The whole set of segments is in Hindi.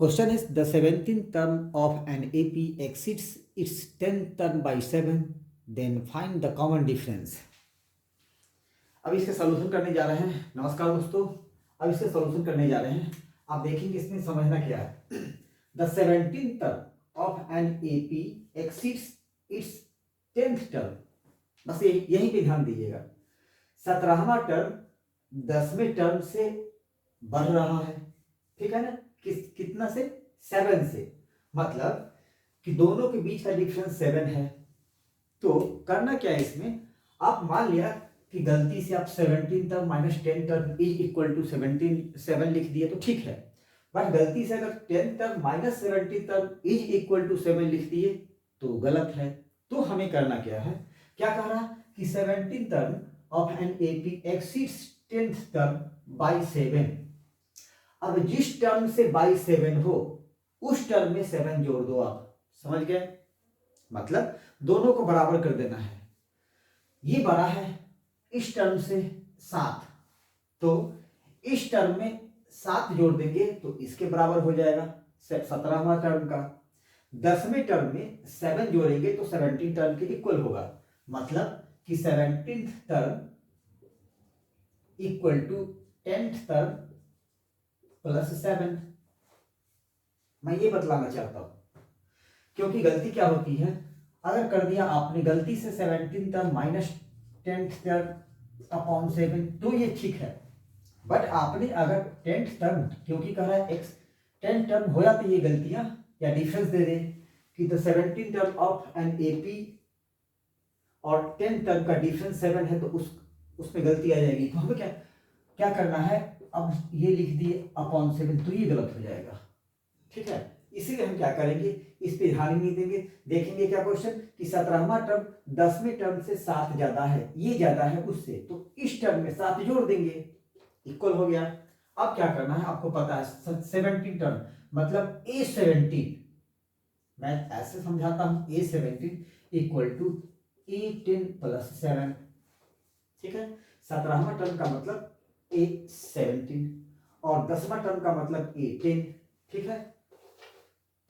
Question is the 17th term of an AP exceeds its 10th term by 7, then find the common difference. अब इसके सॉल्यूशन करने जा रहे हैं। नमस्कार दोस्तों, अब इसके सॉल्यूशन करने जा रहे हैं। आप देखेंगे इसमें समझना क्या है। The 17th term of an AP exceeds its 10th term, बस यहीं पे ध्यान दीजिएगा। 17वां टर्म 10वें टर्म से बढ़ रहा है, ठीक है ना। कितना से? 7 से, मतलब कि दोनों के बीच का डिफरेंस 7 है। तो करना क्या है इसमें, आप मान लिया कि गलती से आप 17 term minus 10 term is equal to 7 लिख दिए तो ठीक है, बट गलती से अगर 10 term minus 17 term is equal to 7 लिख दिए तो गलत है। तो हमें करना क्या है, क्या कह रहा कि 17 term of an AP exceeds 10th term by 7। अब जिस टर्म से बाई 7 हो उस टर्म में 7 जोड़ दो। आप समझ गए, मतलब दोनों को बराबर कर देना है। ये बड़ा है इस टर्म से 7, तो इस टर्म में 7 जोड़ देंगे तो इसके बराबर हो जाएगा 17वां टर्म का। 10वें टर्म में 7 जोड़ेंगे तो 17 टर्म के इक्वल होगा, मतलब कि 17th term equal to 10th term plus 7। मैं ये बतलाना चाहता हूं, क्योंकि गलती क्या होती है, अगर कर दिया आपने गलती से 17 term minus 10th term upon 7 तो ये ठीक है, बट आपने अगर 10th टर्म, क्योंकि कह रहा है एक्स 10 टर्म हो जाती ये गलतियां या डिफरेंस दे दे कि the 17 term of an AP और 10 टर्म का डिफरेंस 7 है, तो उसमें गलती आ जाएगी। तो हमें क्या क्या करना है, अब ये लिख दिए अपॉन 7 तो ये गलत हो जाएगा, ठीक है। इसीलिए हम क्या करेंगे, इस पे ध्यान नहीं देंगे। देखेंगे क्या क्वेश्चन कि 17वां टर्म 10वें टर्म से 7 ज्यादा है, ये ज्यादा है उससे, तो इस टर्म में 7 जोड़ देंगे, इक्वल हो गया। अब क्या करना है, आपको पता है 17 टर्म मतलब A17, मैं ऐसे समझाता हूं, A17 equal to A10 plus 7, ठीक है। 17वां टर्म का मतलब A17 और 10वां टर्म का मतलब A10, ठीक है।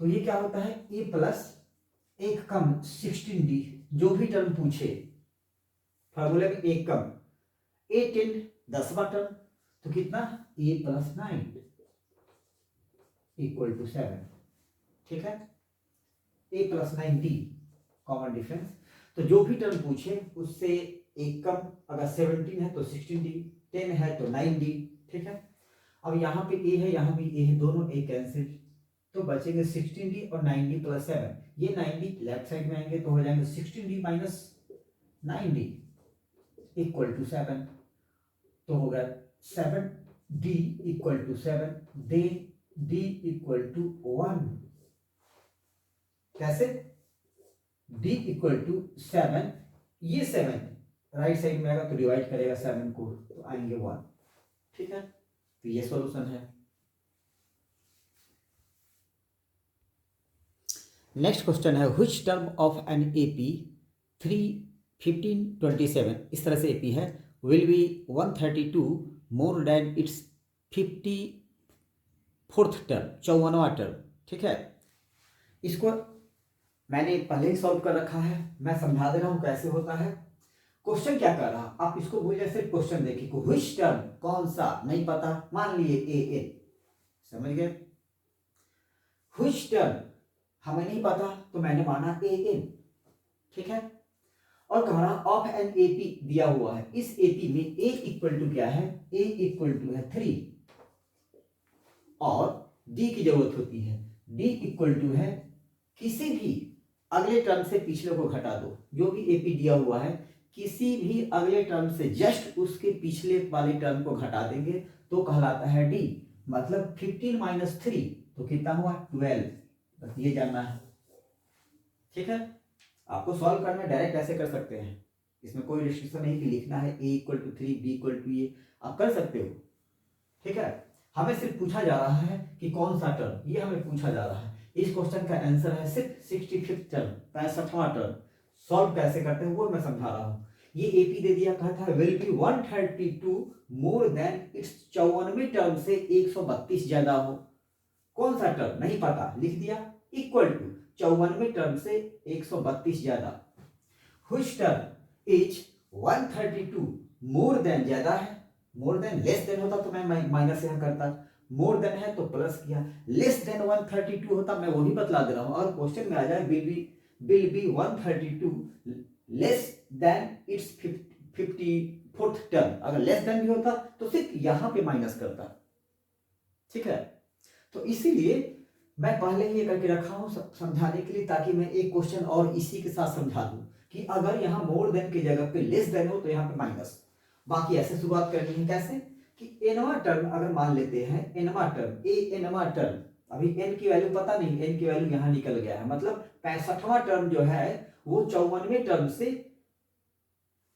तो ये क्या होता है, A प्लस 1 कम 16D, जो भी टर्म पूछे फार्मूले में 1 कम A10 10वां टर्म तो कितना A प्लस 9 इक्वल टू 7, ठीक है। A plus 9D common difference, तो जो भी टर्म पूछे उससे 1 कम, अगर 17 है तो 16D, 10 है तो 9D, ठीक है। अब यहाँ पे A है, यहाँ भी A है, दोनों A कैंसिल, तो बचेंगे 16D और 9D प्लस 7। ये 9D लेफ्ट साइड में आएंगे तो हो जाएंगे 16D minus 9D equal to 7, तो होगा 7D इक्वल टू 7, दे D इक्वल टू 1। कैसे? D इक्वल टू 7, ये 7 राइट साइड में आएगा तो डिवाइड करेगा 7 को तो आएंगे 1, ठीक है। तो ये सॉल्यूशन है। नेक्स्ट क्वेश्चन है which term of an AP 3 15 27, इस तरह से एपी है, will be 132 more than its 54th term, 54वां टर्म, ठीक है। इसको मैंने पहले ही सॉल्व कर रखा है, मैं समझा दे रहा हूं कैसे होता है। क्वेश्चन क्या कर रहा, आप इसको भूल जाए, सिर्फ क्वेश्चन देखिए, व्हिच टर्म कौन सा नहीं पता, मान लिए ए, समझ गए। व्हिच टर्म हमें नहीं पता तो मैंने माना एन, ठीक है। और कह रहा ऑफ एन एपी दिया हुआ है, इस एपी में ए इक्वल टू क्या है, ए इक्वल टू है 3 और डी की जरूरत होती है, डी इक्वल टू है किसी भी अगले टर्म से पिछले को घटा दो। जो भी एपी दिया हुआ है किसी भी अगले टर्म से जस्ट उसके पिछले वाले टर्म को घटा देंगे तो कहलाता है डी, मतलब 15 माइनस 3 तो कितना हुआ 12, बस ये जानना है, ठीक है। आपको सॉल्व करना डायरेक्ट ऐसे कर सकते हैं, इसमें कोई रिस्ट्रिक्शन नहीं कि लिखना है a equal to 3 b equal to ये, आप कर सकते हो, ठीक है। हमें सिर्फ पूछा जा रहा है कि कौन सा टर्म, ये हमें पूछा जा रहा है। इस क्वेश्चन का आंसर है सिर्फ 65th टर्म, 65वां टर्म। सॉल्व कैसे करते हैं वो मैं समझा रहा हूं। ये एपी दे दिया, कहा था will be 132 more than its 54वें टर्म से 132 ज्यादा हो। कौन सा टर्म नहीं पता, लिख दिया इक्वल टू 54वें टर्म से 132 ज्यादा। Which term is 132 more then, ज्यादा है, मोर देन, लेस देन होता तो मैं माइनस यहां करता, मोर देन है तो प्लस किया, लेस देन 132 होता, मैं वो भी बतला दे रहा हूं। और क्वेश्चन में आ जाए will be 132 less than its 54th term, अगर लेस देन भी होता तो सिर्फ यहां पे माइनस करता, ठीक है। तो इसीलिए मैं पहले ही ये करके रखा हूं समझाने के लिए, ताकि मैं एक क्वेश्चन और इसी के साथ समझा दूं कि अगर यहाँ मोर देन की जगह पे लेस देन हो तो यहाँ पे माइनस। बाकी ऐसे शुरुआत करनी है, कैसे कि एनवा टर्म अगर मान लेते हैं, एनवा टर्म, ए एनवा टर्म, अभी एन की वैल्यू पता नहीं, एन की वैल्यू यहाँ निकल गया है, मतलब 65वां टर्म जो है वो 54वें टर्म से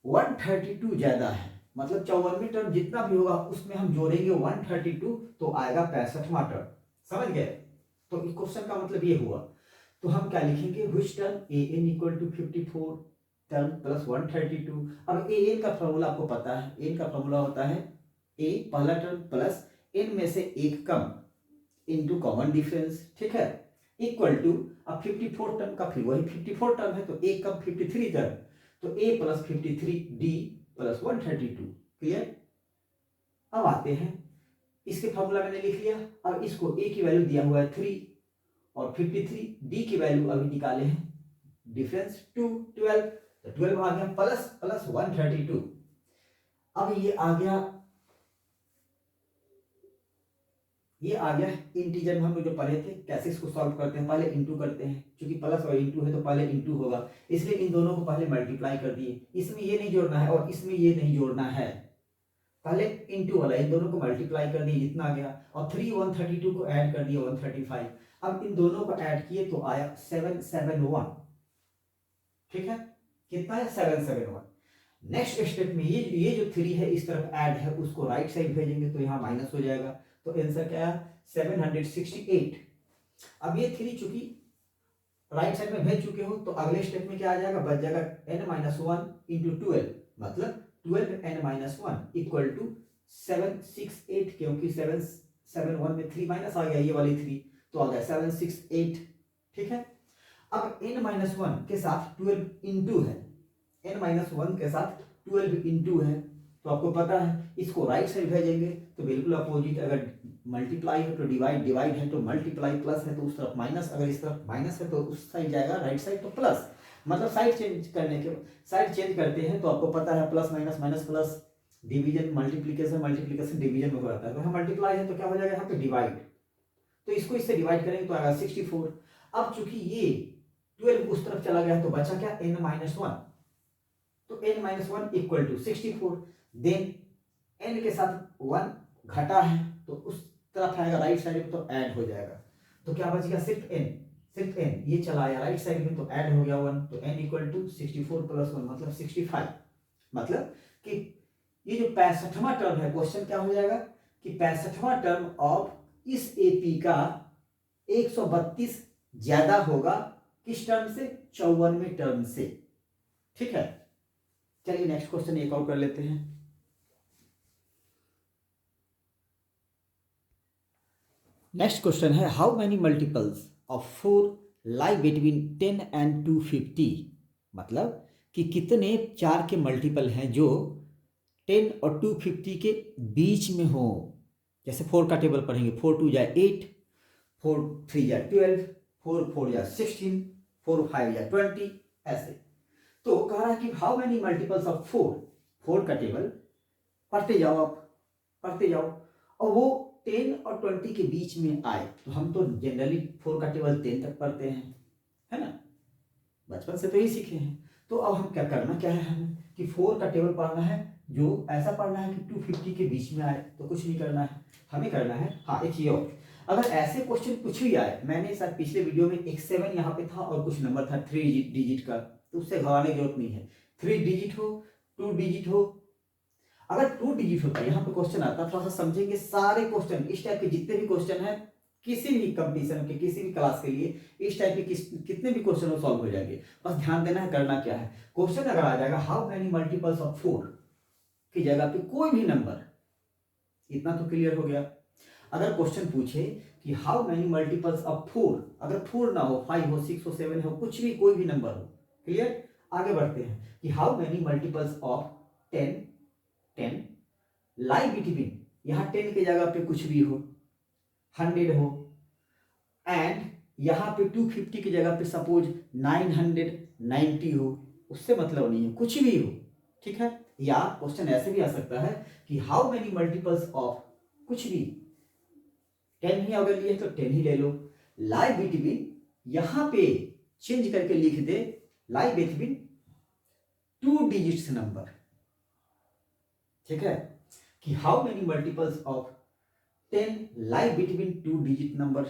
132 ज्यादा है, मतलब 54वें टर्म जितना भी होगा उसमें हम जोड़ेंगे 132 तो आएगा 65वां टर्म, समझ गए। तो इस क्वेश्चन का मतलब ये हुआ, तो हम क्या लिखेंगे, which term a n equal to 54 term plus 132। अब ए एन का फॉर्मूला आपको पता है, एन का फॉर्मूला होता है ए पहला टर्म प्लस एन में से एक कम इनटू कॉमन डिफरेंस, ठीक है, इक्वल टू, अब 54 टर्म का फिर वही 54 टर्म है तो ए कम 53 टर्म, तो a plus 53 d plus 132, clear. अब आते हैं, इसके फॉर्मूला मैंने लिख लिया, अब इसको a की वैल्यू दिया हुआ है 3 और 53 d की वैल्यू अभी निकाले हैं, डिफरेंस 2 12, तो 12 आ गया प्लस प्लस 132। अब ये आ गया इंटीजर में हम लोग जो पढ़े थे, कैसे इसको सॉल्व करते हैं, पहले इंटू करते हैं, क्योंकि प्लस और इंटू है तो पहले इंटू होगा, इसलिए इन दोनों को पहले मल्टीप्लाई कर दिए, इसमें ये नहीं जोड़ना है और इसमें ये नहीं जोड़ना है, पहले इंटू वाला, इन दोनों को मल्टीप्लाई कर दिए जितना आ गया, और 3 132 को ऐड कर दिया 135, अब इन दोनों को ऐड किए तो आया 771, ठीक है, कितना है 771। नेक्स्ट स्टेप में ये जो 3 है इस तरफ ऐड है, उसको राइट साइड भेजेंगे तो यहाँ माइनस हो जाएगा, तो आंसर क्या है 768। अब ये 3 चूंकि राइट साइड में भेज चुके हो तो अगले स्टेप में क्या आ जाएगा, बच जाएगा n-1 इंटू 12, मतलब 12n-1 इक्वल टू 768, क्योंकि 771 में 3 माइनस आ गया, ये वाली 3 तो आ गया 768, ठीक है। अब n-1 के साथ 12 इंटू है, n-1 के साथ 12 इंटू है, तो आपको पता है इसको राइट साइड भेजेंगे तो बिल्कुल अपोजिट, अगर मल्टीप्लाई है तो डिवाइड, डिवाइड है तो मल्टीप्लाई, प्लस है तो उस तरफ माइनस, अगर इस तरफ माइनस है तो उस साइड जाएगा, राइट साइड तो प्लस, मतलब साइड चेंज करने के, साइड चेंज करते हैं तो आपको पता है plus minus minus plus, division multiplication, multiplication division में हो जाता है, तो यहाँ मल्टीप्लाई है तो क्या हो जाएगा यहाँ पे डिवाइड, तो इसको इससे डिवाइड करेंगे तो आएगा 64। अब चूंकि ये 12 उस तरफ चला गया तो बचा क्या n-1, तो n-1 equal to 64, then n के साथ 1 घटा है तो उस तरफ आएगा राइट साइड में तो ऐड हो जाएगा, तो क्या बच गया सिर्फ n, ये चला आया राइट साइड में तो ऐड हो गया 1, तो n इक्वल टू 64 प्लस 1 मतलब 65, मतलब कि ये जो 65वां टर्म है, क्वेश्चन क्या हो जाएगा कि 65वां टर्म ऑफ इस एपी का 132 ज्यादा होगा किस टर्म से, 54वें टर्म से, ठीक है। चलिए नेक्स्ट क्वेश्चन एक और कर लेते हैं। नेक्स्ट क्वेश्चन है, how many multiples of 4 lie between 10 and 250, मतलब कि कितने 4 के मल्टीपल हैं जो 10 और 250 के बीच में हो, जैसे 4 का टेबल पढ़ेंगे, 4 2 जाए 8, 4 3 जाए 12, 4 4 जाए 16, 4 5 जाए 20, ऐसे। तो कह रहा है कि हाउ मेनी मल्टीपल्स ऑफ 4 का टेबल पढ़ते जाओ, आप पढ़ते जाओ, और वो 10 और 20 के बीच में आए, तो हम तो जनरली 4 का टेबल 10 तक पढ़ते हैं, है ना, बचपन से तो यही सीखे हैं। तो अब हम क्या करना क्या है, हमें कि 4 का टेबल पढ़ना है, जो ऐसा पढ़ना है कि 250 के बीच में आए, तो कुछ नहीं करना है, हमें करना है, हाँ एक ये और, अगर ऐसे क्वेश्चन कुछ भी आए, मैंने शायद पिछले वीडियो में एक 7 यहाँ पे था और कुछ नंबर था 3 डिजिट का, तो उससे घबराने की जरूरत नहीं है, 3 डिजिट हो 2 डिजिट हो, अगर 2 डिजिट होता है यहाँ पे क्वेश्चन आता, थोड़ा सा समझेंगे, सारे क्वेश्चन इस टाइप के जितने भी क्वेश्चन है किसी भी कंपटीशन के किसी भी क्लास के लिए, इस टाइप के कितने भी क्वेश्चन हो सॉल्व हो जाएंगे, बस ध्यान देना है करना क्या है। क्वेश्चन अगर आ जाएगा हाउ मेनी मल्टीपल्स ऑफ 4 की जगह पे कोई भी नंबर, इतना तो क्लियर हो गया। अगर क्वेश्चन पूछे कि हाउ मैनी मल्टीपल्स ऑफ 4, अगर 4 ना हो, 5 हो, 6 हो, 7 हो, कुछ भी कोई भी नंबर हो, क्लियर। आगे बढ़ते हैं कि how many multiples of 10, 10 lie between, यहाँ 10 की जगह पे कुछ भी हो, 100 हो, एंड यहाँ पे 250 की जगह पे सपोज 990 हो, उससे मतलब नहीं है, कुछ भी हो, ठीक है। या क्वेश्चन ऐसे भी आ सकता है कि हाउ मेनी मल्टीपल्स ऑफ कुछ भी, 10 ही अगर लिए तो 10 ही ले लो। लाई बिटवीन, यहां पे चेंज करके लिख दे लाई बिटवीन 2 डिजिट्स नंबर, ठीक है, कि how many multiples of 10 lie between 2 digit number,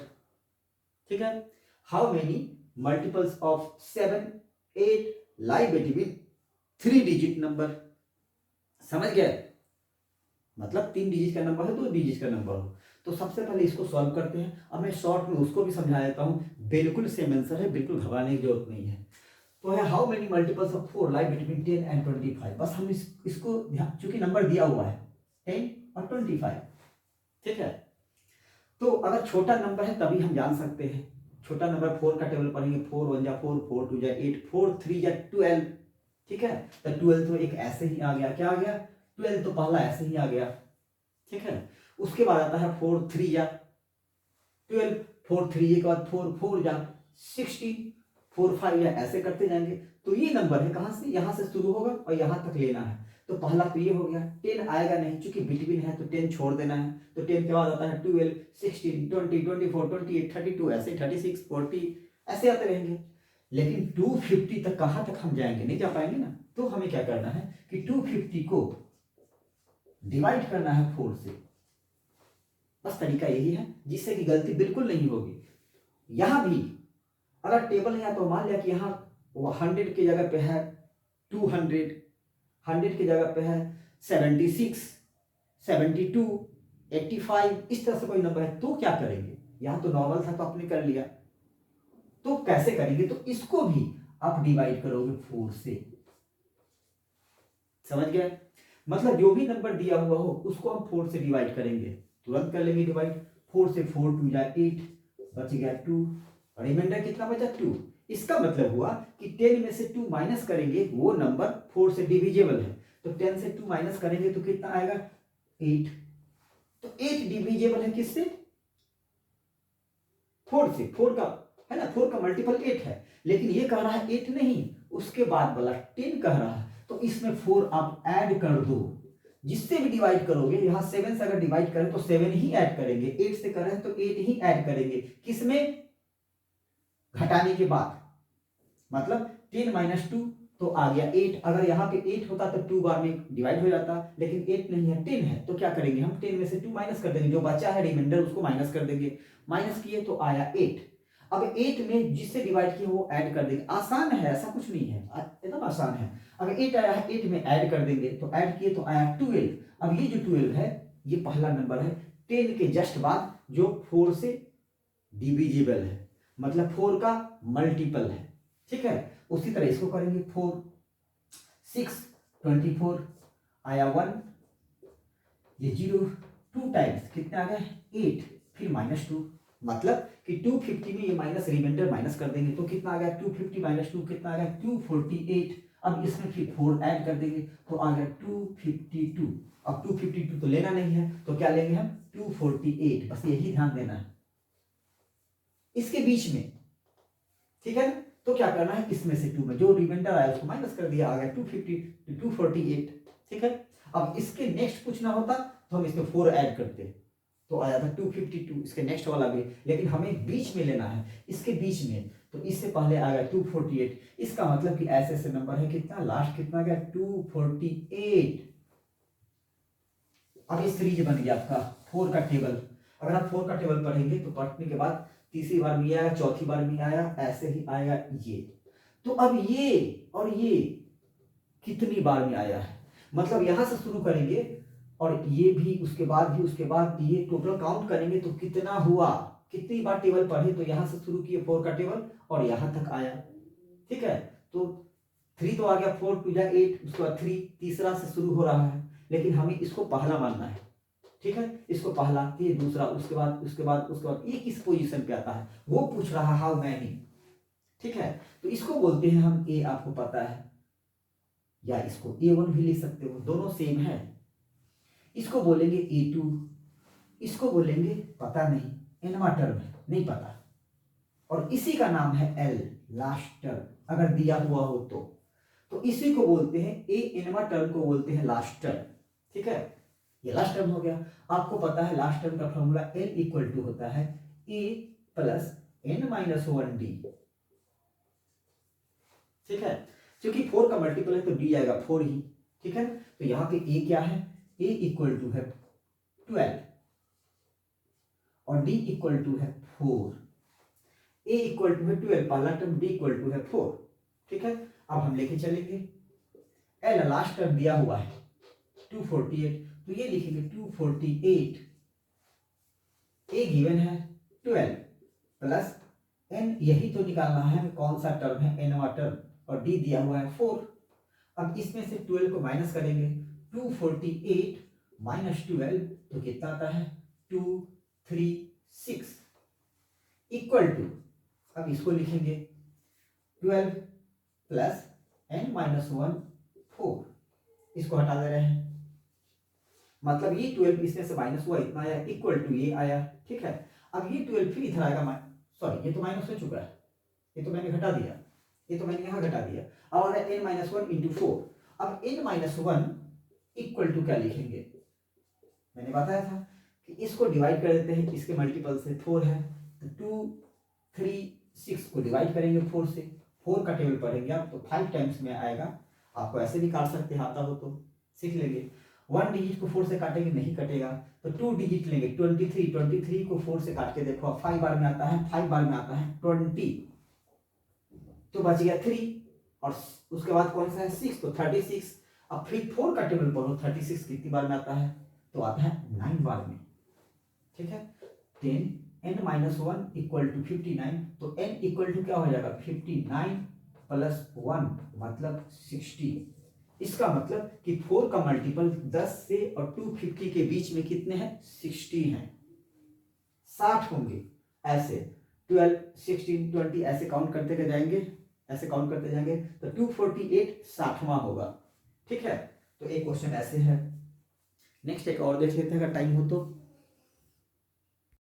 ठीक है। How many multiples of 7, 8 lie between 3 digit number, समझ गए। मतलब 3 डिजिट का नंबर है, 2 डिजिट का नंबर हो। तो सबसे पहले इसको सॉल्व करते हैं। अब मैं शॉर्ट में उसको भी समझा देता हूं, बिल्कुल सेम आंसर है, बिल्कुल घबराने की जरूरत नहीं है। तो है how many multiples of 4 lie between 10 and 25। बस हम इसको चूंकि नंबर दिया हुआ है 10 और 25, ठीक है। तो अगर छोटा नंबर है तभी हम जान सकते हैं, छोटा नंबर 4 का टेबल पढ़ेंगे, 4 1 जा 4, 4 2 जा 8, 4 3 जा 12, ठीक है। तो 12 तो एक ऐसे ही आ गया, क्या आ गया, 12 तो पहला ऐसे ही आ गया, ठीक है। उसके बाद आता है 4 3 जा 12, 4 3 के बाद 4 4 जा 16, 4 5 जा, ऐसे करते जाएंगे। तो ये नंबर है, कहां से, यहां से शुरू होगा और यहां तक लेना है। तो पहला तो ये हो गया, 10 आएगा नहीं क्योंकि बिटवीन है, तो 10 छोड़ देना है। तो 10 के बाद आता है 12, 16, 20, 24, 28, 32, ऐसे 36, 40 ऐसे आते रहेंगे। लेकिन 250 तक कहां तक हम जाएंगे, नहीं जा पाएंगे ना। तो हमें क्या करना है कि 250 को डिवाइड करना है 4 से, बस तरीका यही है, जिससे कि गलती बिल्कुल नहीं होगी। यहां भी अगर टेबल है तो मान लिया कि यहाँ 100 की जगह पे है 200, 100 की जगह पे है 76, 72, 85, इस तरह से कोई नंबर है, तो क्या करेंगे, यहां तो नॉर्मल था तो आपने कर लिया, तो कैसे करेंगे, तो इसको भी आप डिवाइड करोगे 4 से, समझ गए। मतलब जो भी नंबर दिया हुआ हो उसको हम 4 से डिवाइड करेंगे, तुरंत कर लेंगे डिवाइड। 4 से 4 2 जा 8, बच गया 2, रिमाइंडर कितना बचा 2। इसका मतलब हुआ कि 10 में से 2 माइनस करेंगे, वो नंबर 4 से डिविजिबल है, तो 10 से 2 माइनस करेंगे तो कितना आएगा 8। तो 8 डिविजिबल है किससे, 4 से, 4 का है ना, 4 का मल्टीपल 8 है। लेकिन ये कह रहा है 8 नहीं, उसके बाद वाला 10 कह रहा है, तो इसमें 4 आप ऐड कर दो। जिससे भी डिवाइड करोगे, यहां 7 से अगर डिवाइड करें तो 7 ही ऐड करेंगे, 8 से कर रहे हैं तो 8 ही ऐड करेंगे, किसमें, घटाने के बाद। मतलब 10 माइनस 2 तो आ गया 8। अगर यहाँ पे 8 होता तो 2 बार में डिवाइड हो जाता, लेकिन 8 नहीं है, 10 है, तो क्या करेंगे हम, 10 में से 2 माइनस कर देंगे, जो बचा है रिमाइंडर उसको माइनस कर देंगे। माइनस किए तो आया 8। अब 8 में जिससे डिवाइड किए वो ऐड कर देंगे, आसान है, ऐसा कुछ नहीं है, एकदम आसान है। अगर 8 आया है, 8 में ऐड कर देंगे, तो ऐड किए तो आया 12। अब ये जो 12 है ये पहला नंबर है 10 के जस्ट बाद, जो 4 से डिविजिबल है, मतलब 4 का मल्टीपल है, ठीक है। उसी तरह इसको करेंगे 4 6 24 आया 1, ये 0 2 टाइम्स कितने आ गए 8, फिर माइनस 2, मतलब कि 250 में ये माइनस रिमाइंडर माइनस कर देंगे, तो कितना आ गया 250 माइनस 2 कितना आ गया 248। अब इसमें फिर 4 ऐड कर देंगे तो आ गया 252। अब 252 तो लेना नहीं है, तो क्या लेंगे हम 248, बस यही ध्यान देना है इसके बीच में, ठीक है। तो क्या करना है, इसमें से 2 में जो रिमाइंडर आया उसको माइनस कर दिया, आ गया 250 248, ठीक है। अब इसके नेक्स्ट पूछना होता तो हम इसमें 4 ऐड करते, तो आया था 252, इसके नेक्स्ट वाला भी, लेकिन हमें बीच में लेना है, इसके बीच में, तो इससे पहले आ गया 248। इसका मतलब कि ऐसे ऐसे नंबर है, कितना लास्ट कितना गया 248। अब ये सीरीज बन गया आपका 4 का टेबल। अगर आप 4 का टेबल पढ़ेंगे तो पढ़ने के बाद तीसरी बार भी आया, चौथी बार भी आया, ऐसे ही आएगा ये। तो अब ये और ये कितनी बार में आया है, मतलब यहां से शुरू करेंगे और ये भी, उसके बाद भी, उसके बाद ये टोटल काउंट करेंगे तो कितना हुआ, कितनी बार टेबल पढ़े, तो यहां से शुरू किए 4 का टेबल और यहां तक आया, ठीक है। तो 3 तो आ गया, 4 2 जा 8, उसके बाद 3 तीसरा से शुरू हो रहा है, लेकिन हमें इसको पहला मानना है, ठीक है, इसको पहला, फिर दूसरा, उसके बाद उसके बाद उसके बाद ये किस पोजीशन पे आता है वो पूछ रहा हाउ मैनी। ठीक है, तो इसको बोलते हैं हम ए, आपको पता है, या इसको A1 भी लिख सकते हो, दोनों सेम है। इसको बोलेंगे A2, इसको बोलेंगे पता नहीं, एनवा टर्म है, नहीं पता, और इसी का नाम है L, लास्ट टर्म, अगर दिया हुआ हो तो इसी को बोलते हैं ए, एनवा टर्म को बोलते हैं लास्ट टर्म। ठीक है, ये लास्ट टर्म हो गया। आपको पता है लास्ट टर्म का फॉर्मूला L इक्वल टू होता है A प्लस n-1D। ठीक है, क्योंकि 4 का मल्टीपल है तो D आएगा 4 ही। ठीक है, तो यहाँ पे A क्या है, A इक्वल टू है 12 और D इक्वल टू है 4। A इक्वल टू है 12 पहला टर्म, D इक्वल टू है 4। ठीक है, अब हम लेके चलेंगे L, लास्ट टर्म दिया हुआ है 248, तो ये लिखेंगे 248। A गिवन है 12 प्लस n, यही तो निकालना है कौन सा टर्म है, एनवा टर्म, और D दिया हुआ है 4। अब इसमें से 12 को माइनस करेंगे, 248 माइनस 12 तो कितना आता है 236 इक्वल टू, अब इसको लिखेंगे 12 प्लस n-1 4, इसको हटा दे रहे हैं, मतलब ये 12 इसमें से माइनस हुआ, इतना आया, इक्वल टू ये आया। ठीक है, अब ये 12 फिर इधर आएगा, सॉरी ये तो माइनस हो चुका है, ये तो मैंने घटा दिया, ये तो मैंने यहाँ घटा दिया। अब आ रहा है n-1 इंटू 4। अब n-1 इक्वल टू क्या लिखेंगे, मैंने बताया था कि इसको डिवाइड कर देते हैं, इसके मल्टीपल से 4 है तो 236 को डिवाइड करेंगे 4 से, 4 का टेबल पढ़ेंगे आप तो 5 टाइम्स में आएगा, आपको ऐसे भी काट सकते हैं, आता हो तो सीख लेंगे। 1 डिजिट को 4 से काटेंगे, नहीं कटेगा, तो 2 डिजिट लेंगे 23 को 4 से काट के देखो, 5 बार में आता है, 5 बार में आता है 20, तो बच गया 3, और उसके बाद कौन सा है 6, तो 36। अब फिर 4 का टेबल पढ़ो, 36 कितनी बार में आता है, तो आता है 9 बार में। ठीक है, 10 n-1 इक्वल टू 59, तो n इक्वल टू क्या हो जाएगा 59 प्लस 1 मतलब 60। इसका मतलब कि 4 का मल्टीपल 10 से और 250 के बीच में कितने हैं 60 हैं, 60 होंगे। ऐसे 12 16 20 ऐसे काउंट करते जाएंगे, ऐसे काउंट करते जाएंगे, तो 248 60वां होगा। ठीक है, तो एक क्वेश्चन ऐसे है। नेक्स्ट एक और देख लेते हैं अगर टाइम हो तो।